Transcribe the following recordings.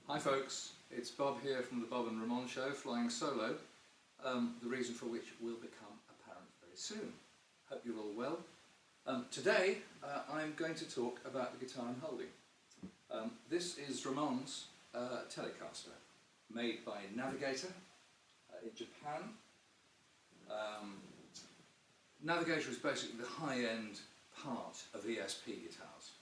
Hi folks, it's Bob here from the Bob and Ramon Show, flying solo, the reason for which will become apparent very soon. Hope you're all well. Today I'm going to talk about the guitar I'm holding. This is Ramon's Telecaster, made by Navigator in Japan. Navigator is basically the high-end part of ESP guitars.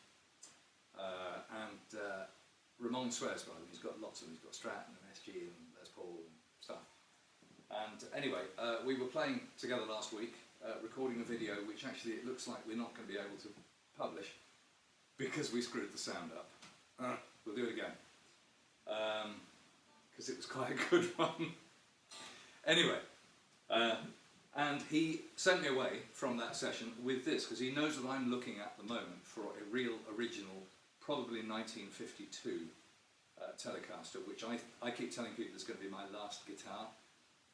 Ramon swears by them. He's got lots of them. He's got Strat and SG and Les Paul and stuff. And anyway, we were playing together last week, recording a video which actually it looks like we're not going to be able to publish because we screwed the sound up. We'll do it again because it was quite a good one. Anyway, and he sent me away from that session with this because he knows that I'm looking at the moment for a real original, probably 1952 Telecaster, which I keep telling people is going to be my last guitar.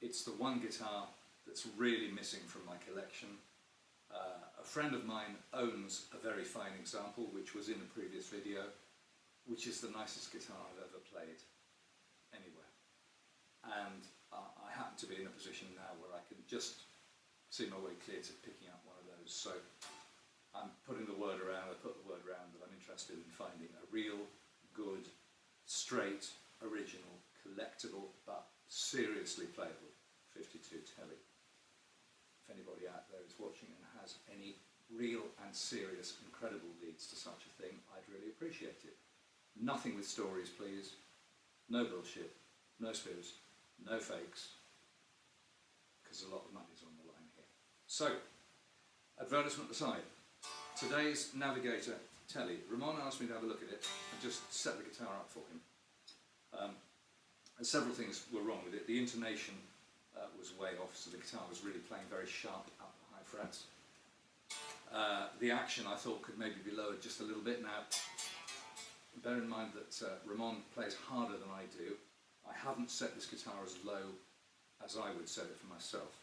It's the one guitar that's really missing from my collection. A friend of mine owns a very fine example, which was in a previous video, which is the nicest guitar I've ever played anywhere. And I happen to be in a position now where I can just see my way clear to picking up one of those. So I'm putting the word around, I put the word around that I'm interested in finding a real, good, straight, original, collectible, but seriously playable 52 Tele. If anybody out there is watching and has any real and serious, incredible leads to such a thing, I'd really appreciate it. Nothing with stories, please. No bullshit, no spoofs, no fakes, because a lot of money's on the line here. So, advertisement aside, today's Navigator Tele. Ramon asked me to have a look at it and just set the guitar up for him. And several things were wrong with it. The intonation was way off, so the guitar was really playing very sharp up the high frets. The action I thought could maybe be lowered just a little bit. Now, bear in mind that Ramon plays harder than I do. I haven't set this guitar as low as I would set it for myself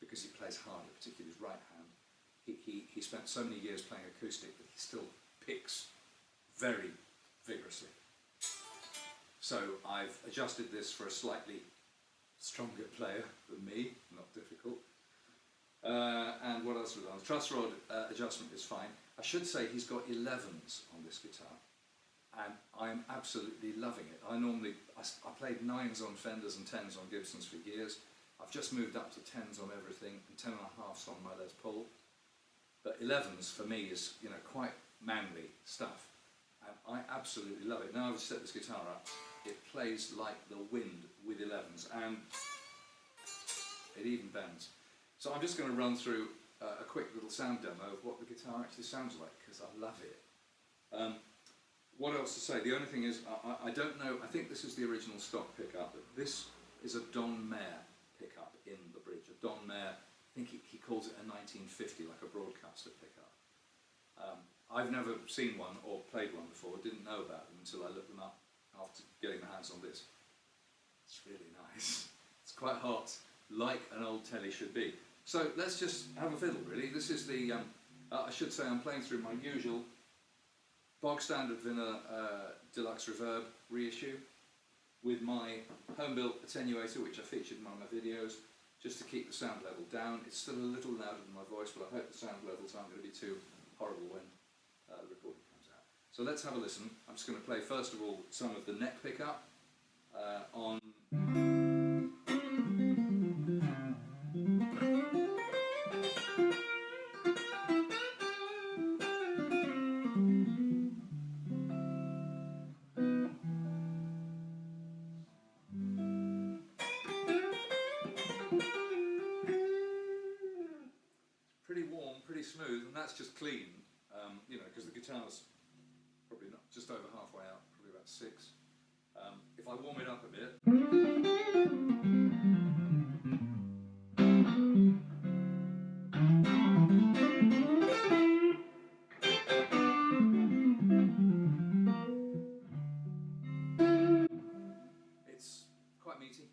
because he plays harder, particularly his right hand. He spent so many years playing acoustic that he still picks very vigorously. So I've adjusted this for a slightly stronger player than me, not difficult. And what else was on? The truss rod adjustment is fine. I should say he's got 11s on this guitar, and I'm absolutely loving it. I played 9s on Fenders and 10s on Gibsons for years. I've just moved up to 10s on everything and 10.5s on my Les Paul. But 11s for me is, you know, quite manly stuff, and I absolutely love it. Now I've set this guitar up, it plays like the wind with 11s, and it even bends. So I'm just going to run through a quick little sound demo of what the guitar actually sounds like, because I love it. What else to say? The only thing is, I don't know, I think this is the original stock pickup, but this is a Don Mayer pickup in the bridge. A Don Mayer, I think he calls it a 1950, like a broadcaster pickup. I've never seen one or played one before, didn't know about them until I looked them up after getting my hands on this. It's really nice. It's quite hot, like an old Tele should be. So let's just have a fiddle, really. This is the, I should say I'm playing through my usual bog standard vanilla deluxe reverb reissue with my home-built attenuator, which I featured in one of my videos, just to keep the sound level down. It's still a little louder than my voice, but I hope the sound levels aren't going to be too horrible when the recording comes out. So let's have a listen. I'm just going to play first of all some of the neck pickup on... Pretty warm, pretty smooth, and that's just clean, you know, because the guitar's probably not just over halfway out, probably about 6. If I warm it up a bit, it's quite meaty.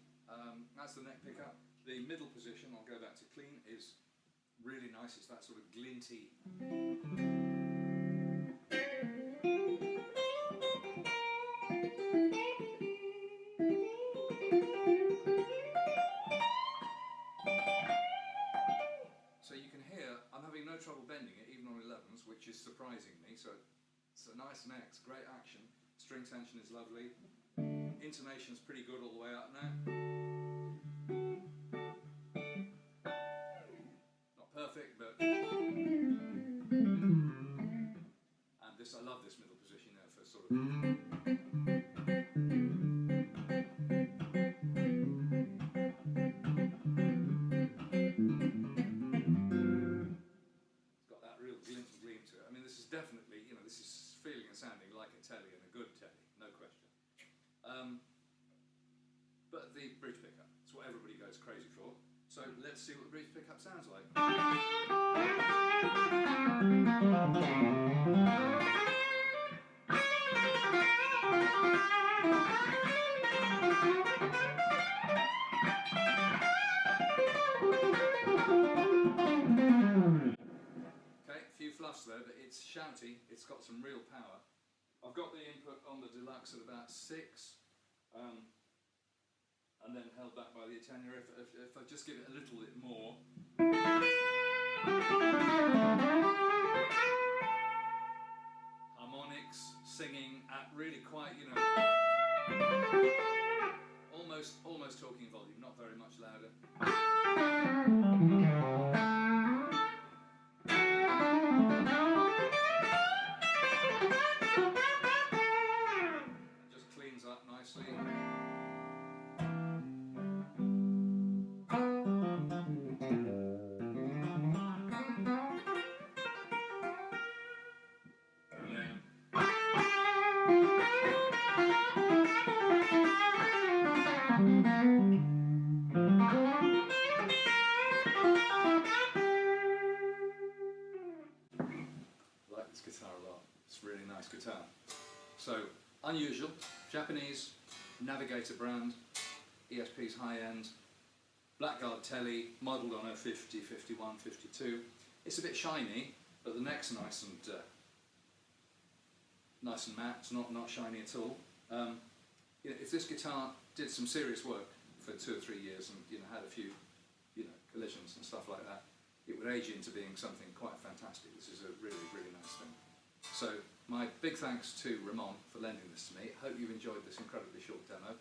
That's the neck pickup. The middle position, I'll go back to clean, is really nice. It's that sort of glinty. surprising me. So it's a nice neck, great action. String tension is lovely. Intonation's pretty good all the way up now. Not perfect, but... And this, I love this middle position there for sort of... It's got that real glint and gleam to it. I mean, this is definitely, you know, this is feeling and sounding like a telly, and a good telly, no question. But the bridge pickup, it's what everybody goes crazy for. So let's see what the bridge pickup sounds like. Okay, a few fluffs there, but it's shouty, it's got some real power. I've got the input on the deluxe at about 6, and then held back by the attenuator. If I just give it a little bit more, harmonics, singing at really quite, you know, almost talking volume, not very much louder. It just cleans up nicely. I like this guitar a lot. It's a really nice guitar. So, unusual, Japanese Navigator brand, ESP's high-end, Blackguard telly, modelled on a 50, 51, 52. It's a bit shiny, but the neck's nice and matte. It's not shiny at all. You know, if this guitar did some serious work for 2 or 3 years and, you know, had a few, you know, collisions and stuff like that, it would age into being something quite fantastic. This is a really, really nice thing. So my big thanks to Ramon for lending this to me. Hope you've enjoyed this incredibly short demo,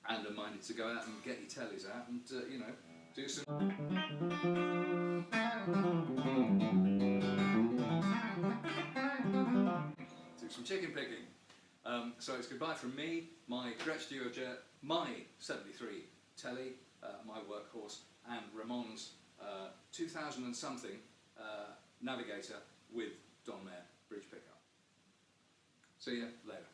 and are minded to go out and get your tellies out and you know, do some chicken picking. So it's goodbye from me, my Gretsch Duojet, my 73 telly, my workhorse, and Ramon's 2000 and something Navigator with Don Mayer bridge pickup. See ya later.